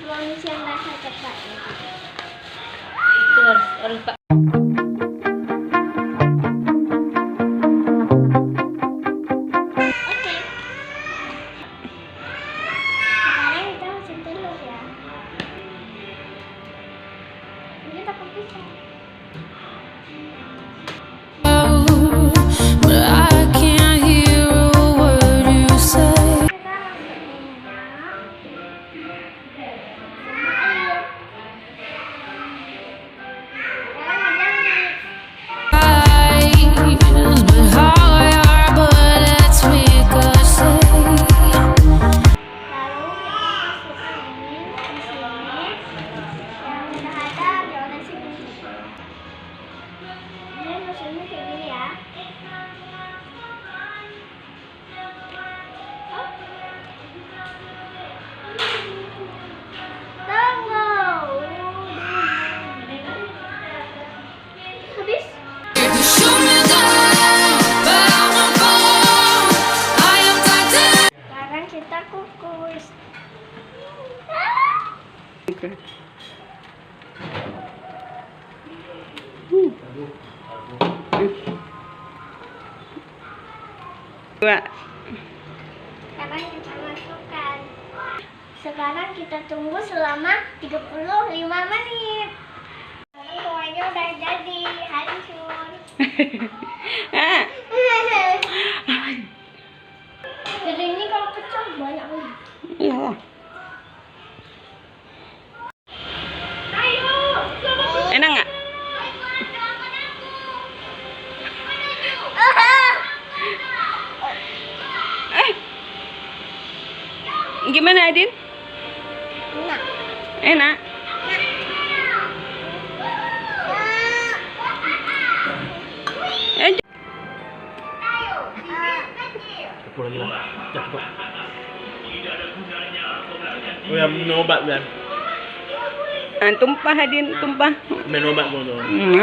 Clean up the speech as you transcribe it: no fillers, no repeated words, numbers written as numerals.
Penyucian rasa cepat. Itu harus Pak. Oke. Sekarang kita masuk telur ya. Ini kita pisah. But I can't hear a word you say. Kita masuk minyak. Sama air. Eyes, but how are bullets make us say? Lalu kita masukkan ini di sini yang udah ada dioles ini. Ini musuhnya kayak gini ya. Tunggu. Habis. Shoot me down, but I won't fall. I am Titan. Sekarang kita kukus. Oke. Dua. Sekarang kita masukkan. Sekarang kita tunggu selama 35 menit. Sekarang kuahnya udah jadi, hancur. Ah. Jadi ini kalau pecah banyak lagi. Iya. Ayo, Enak nggak? Gimana Adin? Nah. Enak. Eh, Cukup lagi lah. Cukup. Oh ya, minum obat kan? tumpah Adin, tumpah. Minum obat dulu.